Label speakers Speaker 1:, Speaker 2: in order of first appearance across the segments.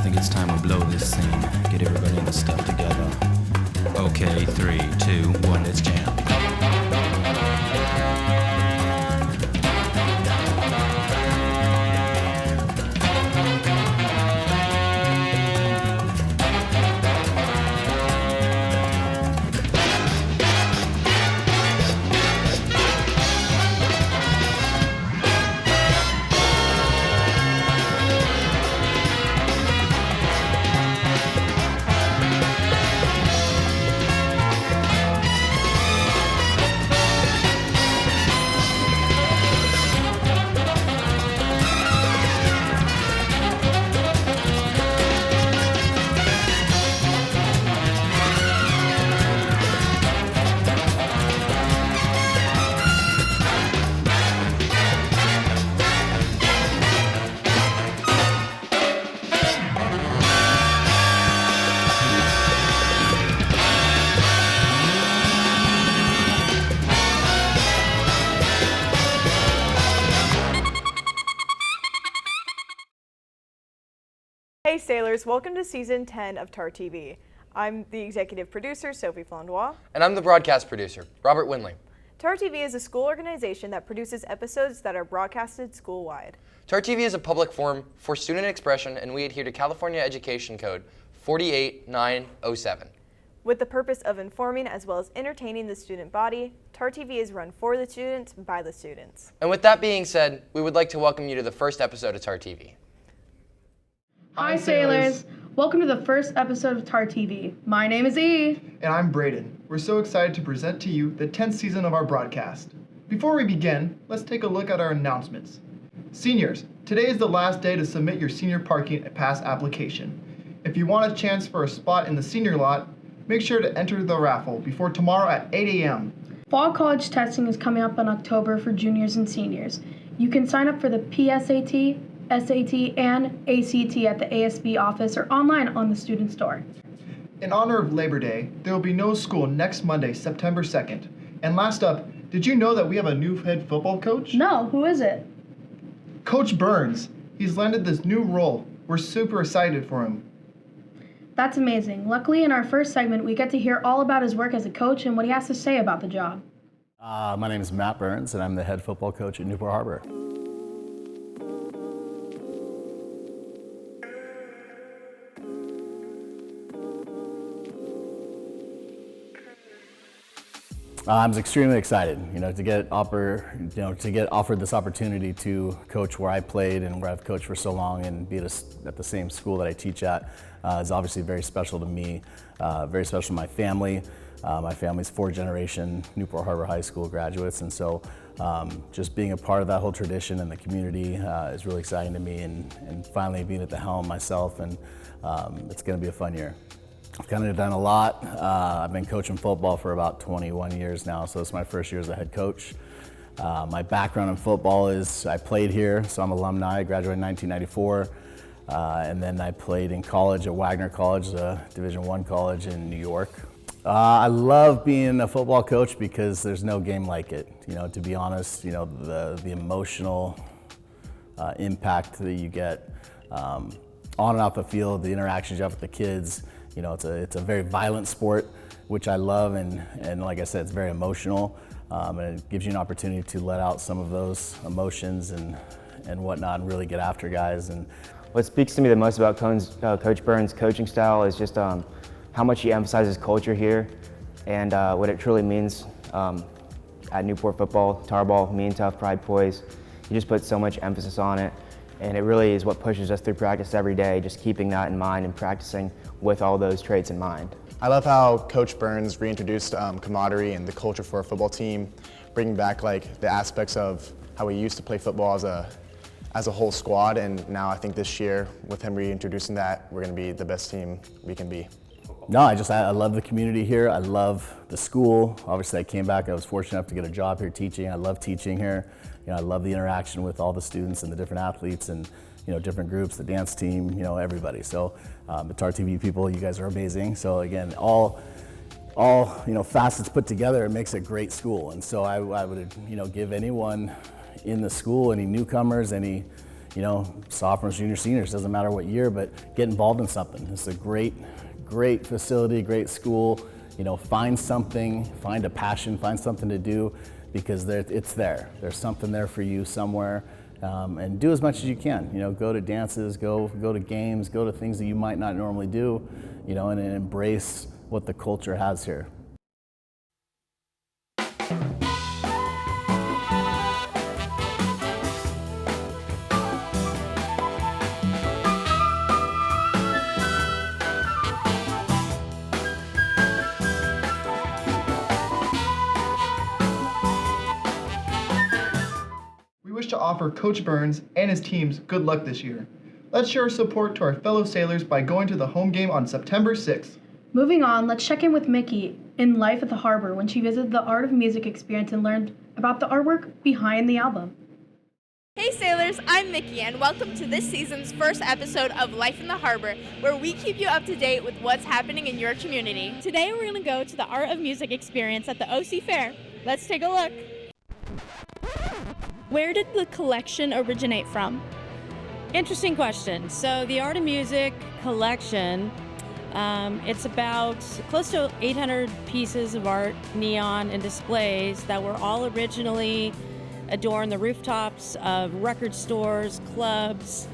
Speaker 1: think it's time we blow this scene. Get everybody in the stuff together. Okay, 3, 2, 1, let's jam.
Speaker 2: Hey Sailors, welcome to Season 10 of TarTV. I'm the executive producer, Sophie Flandois.
Speaker 3: And I'm the broadcast producer, Robert Winley.
Speaker 2: TarTV is a school organization that produces episodes that are broadcasted school-wide.
Speaker 3: TarTV is a public forum for student expression, and we adhere to California Education Code 48907.
Speaker 2: With the purpose of informing as well as entertaining the student body, TarTV is run for the students, by the students.
Speaker 3: And with that being said, we would like to welcome you to the first episode of TarTV.
Speaker 4: Hi Sailors! Welcome to the first episode of TarTV. My name is E.
Speaker 5: And I'm Braden. We're so excited to present to you the 10th season of our broadcast. Before we begin, let's take a look at our announcements. Seniors, today is the last day to submit your senior parking pass application. If you want a chance for a spot in the senior lot, make sure to enter the raffle before tomorrow at 8 a.m.
Speaker 4: Fall college testing is coming up in October for juniors and seniors. You can sign up for the PSAT, SAT, and ACT at the ASB office or online on the student store.
Speaker 5: In honor of Labor Day, there will be no school next Monday, September 2nd. And last up, did you know that we have a new head football coach?
Speaker 4: No, who is it?
Speaker 5: Coach Burns. He's landed this new role. We're super excited for him.
Speaker 4: That's amazing. Luckily, in our first segment, we get to hear all about his work as a coach and what he has to say about the job.
Speaker 6: My name is Matt Burns, and I'm the head football coach at Newport Harbor. I was extremely excited, to get offered this opportunity to coach where I played and where I've coached for so long, and be at the same school that I teach at is obviously very special to me, very special to my family. My family's 4th-generation Newport Harbor High School graduates, and so just being a part of that whole tradition and the community is really exciting to me, and finally being at the helm myself, and it's going to be a fun year. I've kind of done a lot. I've been coaching football for about 21 years now, so it's my first year as a head coach. My background in football is I played here, so I'm alumni. I graduated in 1994, and then I played in college at Wagner College, a Division I college in New York. I love being a football coach because there's no game like it. To be honest, the emotional impact that you get on and off the field, the interactions you have with the kids. It's a very violent sport, which I love, and like I said, it's very emotional, and it gives you an opportunity to let out some of those emotions and whatnot, and really get after guys. And
Speaker 7: what speaks to me the most about Coach Burns' coaching style is just how much he emphasizes culture here, and what it truly means at Newport football, Tarball, mean, tough, pride, poise. He just puts so much emphasis on it. And it really is what pushes us through practice every day, just keeping that in mind and practicing with all those traits in mind.
Speaker 8: I love how Coach Burns reintroduced camaraderie and the culture for a football team, bringing back the aspects of how we used to play football as a whole squad. And now I think this year, with him reintroducing that, we're going to be the best team we can be.
Speaker 6: No, I love the community here. I love the school. Obviously, I came back. I was fortunate enough to get a job here teaching. I love teaching here. I love the interaction with all the students and the different athletes and different groups, the dance team, everybody. So the TarTV people, you guys are amazing. So again, all facets put together, it makes a great school. And so I would give anyone in the school, any newcomers, any sophomores, juniors, seniors, doesn't matter what year, but get involved in something. It's a great facility, great school. Find something, find a passion, find something to do, because it's there. There's something there for you somewhere. And do as much as you can. Go to dances, go to games, go to things that you might not normally do, and embrace what the culture has here.
Speaker 5: We wish to offer Coach Burns and his teams good luck this year. Let's show our support to our fellow sailors by going to the home game on September 6th.
Speaker 4: Moving on, let's check in with Mickey in Life at the Harbor when she visited the Art of Music experience and learned about the artwork behind the album.
Speaker 2: Hey Sailors, I'm Mickey and welcome to this season's first episode of Life in the Harbor, where we keep you up to date with what's happening in your community. Today we're going to go to the Art of Music experience at the OC Fair. Let's take a look. Where did the collection originate from?
Speaker 9: Interesting question. So the Art of Music collection, it's about close to 800 pieces of art, neon, and displays that were all originally adorn the rooftops of record stores, clubs,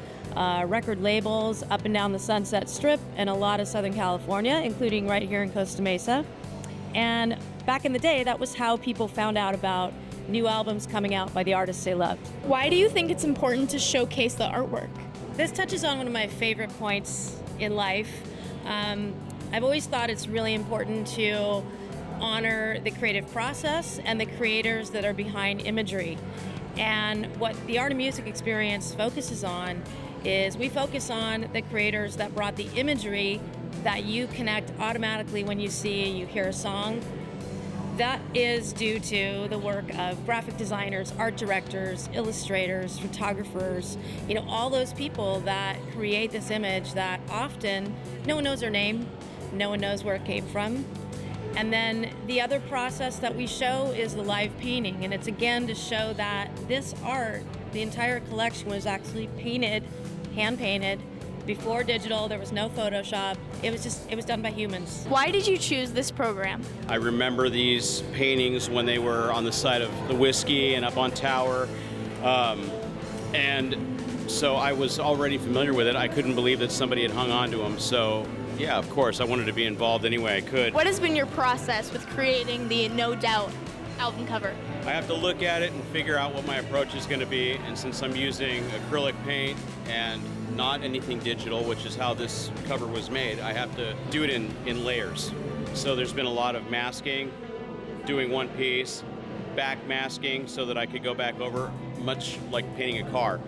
Speaker 9: record labels up and down the Sunset Strip and a lot of Southern California, including right here in Costa Mesa. And back in the day, that was how people found out about new albums coming out by the artists they loved.
Speaker 2: Why do you think it's important to showcase the artwork?
Speaker 9: This touches on one of my favorite points in life. I've always thought it's really important to honor the creative process and the creators that are behind imagery. And what the Art of Music experience focuses on is we focus on the creators that brought the imagery that you connect automatically when you hear a song. That is due to the work of graphic designers, art directors, illustrators, photographers, all those people that create this image that often no one knows their name, no one knows where it came from. And then the other process that we show is the live painting, and it's again to show that this art, the entire collection, was actually painted, hand painted, before digital. There was no Photoshop. It was done by humans.
Speaker 2: Why did you choose this program?
Speaker 10: I remember these paintings when they were on the side of the Whiskey and up on Tower. And so I was already familiar with it. I couldn't believe that somebody had hung on to them. So yeah, of course, I wanted to be involved any way I could.
Speaker 2: What has been your process with creating the No Doubt album cover?
Speaker 10: I have to look at it and figure out what my approach is going to be. And since I'm using acrylic paint and not anything digital, which is how this cover was made, I have to do it in layers. So there's been a lot of masking, doing one piece, back masking so that I could go back over, much like painting a car.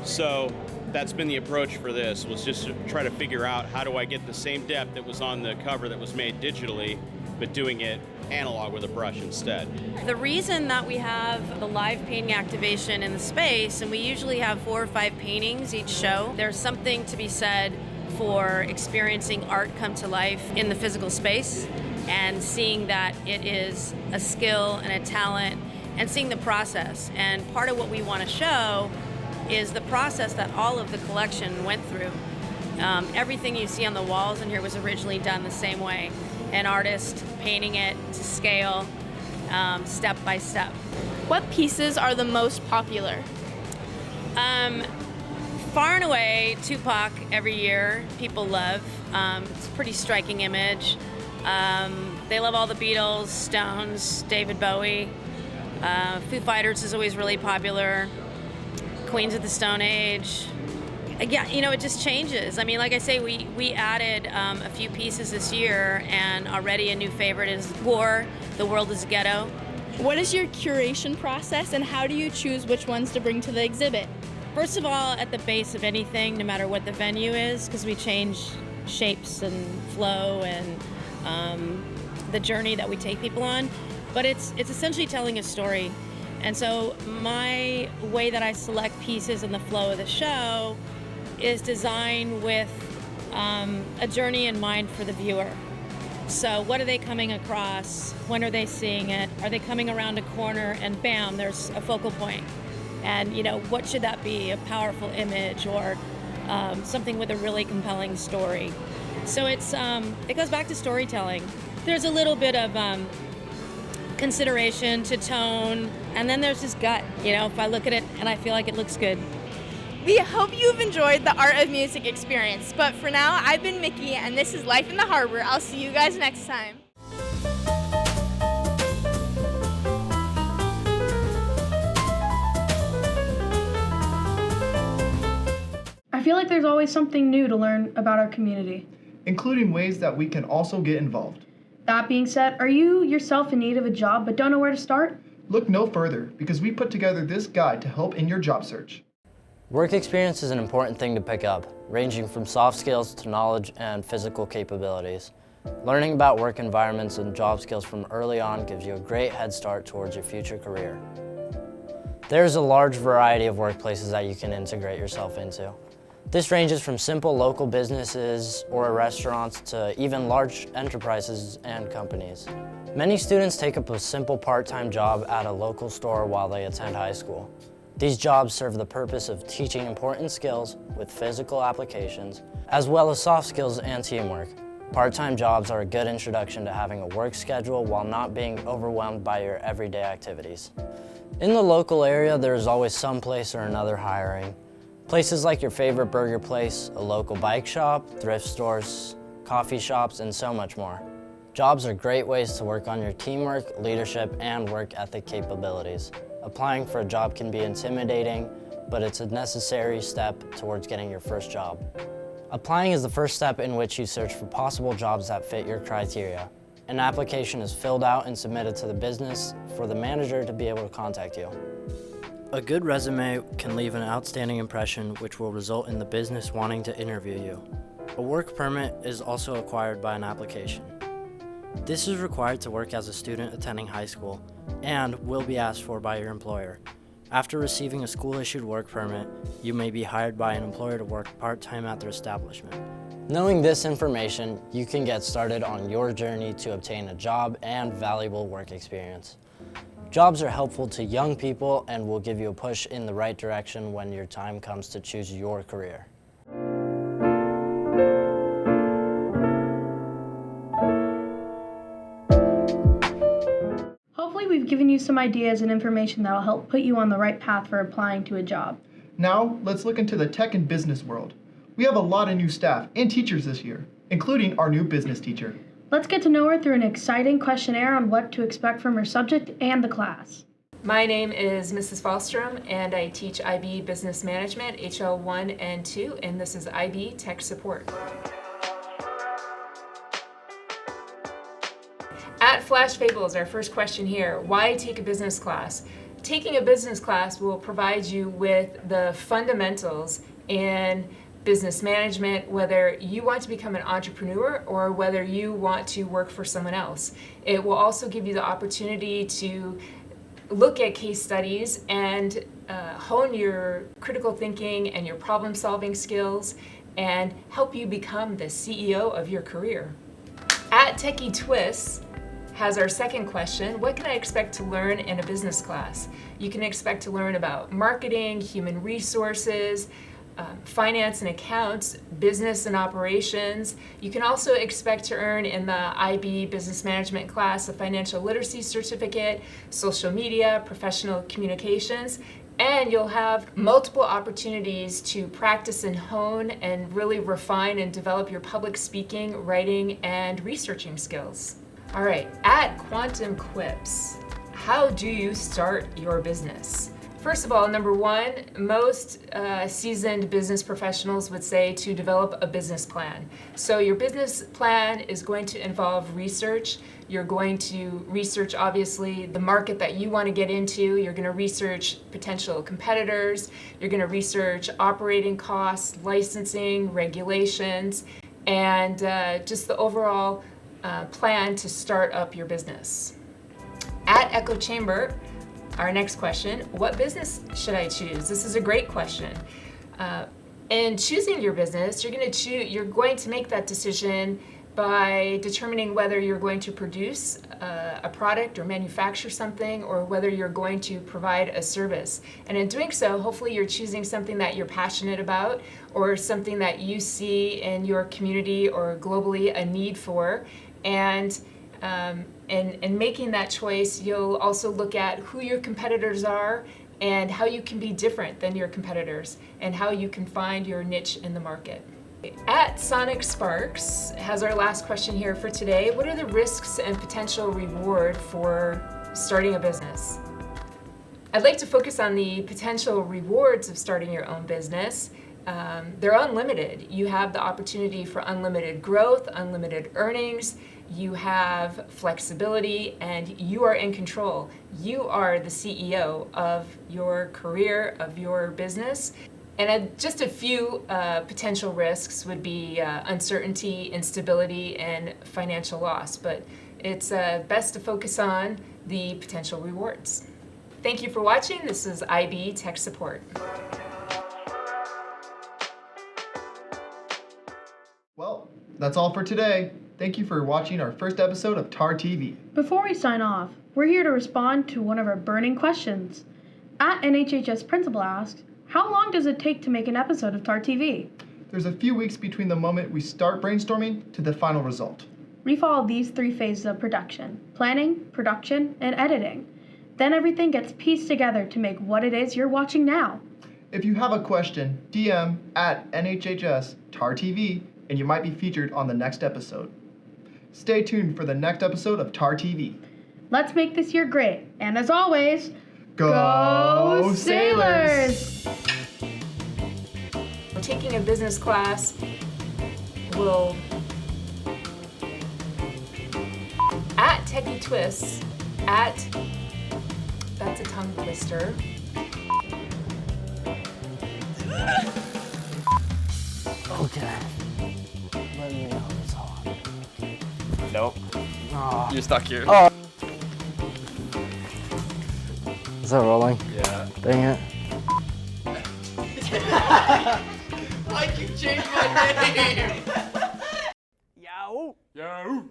Speaker 10: So that's been the approach for this, was just to try to figure out how do I get the same depth that was on the cover that was made digitally, but doing it analog with a brush instead.
Speaker 9: The reason that we have the live painting activation in the space, and we usually have 4 or 5 paintings each show, there's something to be said for experiencing art come to life in the physical space and seeing that it is a skill and a talent and seeing the process. And part of what we want to show is the process that all of the collection went through. Everything you see on the walls in here was originally done the same way. An artist painting it to scale, step by step.
Speaker 2: What pieces are the most popular?
Speaker 9: Far and away, Tupac every year, people love. It's a pretty striking image. They love all the Beatles, Stones, David Bowie. Foo Fighters is always really popular. Queens of the Stone Age. Yeah, it just changes. I mean, like I say, we added a few pieces this year, and already a new favorite is War, The World is a Ghetto.
Speaker 2: What is your curation process, and how do you choose which ones to bring to the exhibit?
Speaker 9: First of all, at the base of anything, no matter what the venue is, because we change shapes and flow and the journey that we take people on, but it's essentially telling a story. And so my way that I select pieces in the flow of the show is designed with a journey in mind for the viewer. So what are they coming across? When are they seeing it? Are they coming around a corner and bam, there's a focal point? And what should that be? A powerful image or something with a really compelling story. So it goes back to storytelling. There's a little bit of consideration to tone, and then there's just gut. If I look at it and I feel like it looks good.
Speaker 2: We hope you've enjoyed the Art of Music experience, but for now, I've been Mickey, and this is Life in the Harbor. I'll see you guys next time.
Speaker 4: I feel like there's always something new to learn about our community,
Speaker 5: including ways that we can also get involved.
Speaker 4: That being said, are you yourself in need of a job but don't know where to start?
Speaker 5: Look no further, because we put together this guide to help in your job search.
Speaker 11: Work experience is an important thing to pick up, ranging from soft skills to knowledge and physical capabilities. Learning about work environments and job skills from early on gives you a great head start towards your future career. There's a large variety of workplaces that you can integrate yourself into. This ranges from simple local businesses or restaurants to even large enterprises and companies. Many students take up a simple part-time job at a local store while they attend high school. These jobs serve the purpose of teaching important skills with physical applications, as well as soft skills and teamwork. Part-time jobs are a good introduction to having a work schedule while not being overwhelmed by your everyday activities. In the local area, there is always some place or another hiring. Places like your favorite burger place, a local bike shop, thrift stores, coffee shops, and so much more. Jobs are great ways to work on your teamwork, leadership, and work ethic capabilities. Applying for a job can be intimidating, but it's a necessary step towards getting your first job. Applying is the first step in which you search for possible jobs that fit your criteria. An application is filled out and submitted to the business for the manager to be able to contact you. A good resume can leave an outstanding impression which will result in the business wanting to interview you. A work permit is also acquired by an application. This is required to work as a student attending high school and will be asked for by your employer. After receiving a school-issued work permit, you may be hired by an employer to work part-time at their establishment. Knowing this information, you can get started on your journey to obtain a job and valuable work experience. Jobs are helpful to young people and will give you a push in the right direction when your time comes to choose your career.
Speaker 4: Hopefully we've given you some ideas and information that'll help put you on the right path for applying to a job.
Speaker 5: Now, let's look into the tech and business world. We have a lot of new staff and teachers this year, including our new business teacher.
Speaker 4: Let's get to know her through an exciting questionnaire on what to expect from her subject and the class.
Speaker 12: My name is Mrs. Falstrom, and I teach IB Business Management, HL1 and 2, and this is IB Tech Support. At Flash Fables, our first question here, why take a business class? Taking a business class will provide you with the fundamentals in business management, whether you want to become an entrepreneur or whether you want to work for someone else. It will also give you the opportunity to look at case studies and hone your critical thinking and your problem-solving skills and help you become the CEO of your career. At Techie Twists has our second question, what can I expect to learn in a business class? You can expect to learn about marketing, human resources, finance and accounts, business and operations. You can also expect to earn in the IB Business Management class a financial literacy certificate, social media, professional communications, and you'll have multiple opportunities to practice and hone and really refine and develop your public speaking, writing, and researching skills. All right, at Quantum Quips, how do you start your business? First of all, number one, most seasoned business professionals would say to develop a business plan. So your business plan is going to involve research. You're going to research, obviously, the market that you want to get into. You're going to research potential competitors. You're going to research operating costs, licensing, regulations, and just the overall plan to start up your business. At Echo Chamber, our next question, what business should I choose? This is a great question. In choosing your business, you're going to make that decision by determining whether you're going to produce a a product or manufacture something, or whether you're going to provide a service. And in doing so, hopefully you're choosing something that you're passionate about, or something that you see in your community or globally a need for. And making that choice, you'll also look at who your competitors are and how you can be different than your competitors and how you can find your niche in the market. At Sonic Sparks has our last question here for today. What are the risks and potential reward for starting a business? I'd like to focus on the potential rewards of starting your own business. They're unlimited. You have the opportunity for unlimited growth, unlimited earnings. You have flexibility, and you are in control. You are the CEO of your career, of your business. And just a few potential risks would be uncertainty, instability, and financial loss. But it's best to focus on the potential rewards. Thank you for watching. This is IB Tech Support.
Speaker 5: Well, that's all for today. Thank you for watching our first episode of TarTV.
Speaker 4: Before we sign off, we're here to respond to one of our burning questions. At NHHS Principal asks, how long does it take to make an episode of TarTV?
Speaker 5: There's a few weeks between the moment we start brainstorming to the final result.
Speaker 4: We follow these 3 phases of production: planning, production, and editing. Then everything gets pieced together to make what it is you're watching now.
Speaker 5: If you have a question, DM at NHHS TarTV and you might be featured on the next episode. Stay tuned for the next episode of TarTV.
Speaker 4: Let's make this year great. And as always,
Speaker 5: Go
Speaker 4: Sailors!
Speaker 12: Taking a business class will, at Techie Twists, that's a tongue twister.
Speaker 11: Okay. Let me know it's hot.
Speaker 3: Nope.
Speaker 11: Oh.
Speaker 3: You're stuck here.
Speaker 11: Oh. Is that rolling?
Speaker 3: Yeah.
Speaker 11: Dang it.
Speaker 3: Why'd you change my name?
Speaker 11: Yo.
Speaker 3: Yo.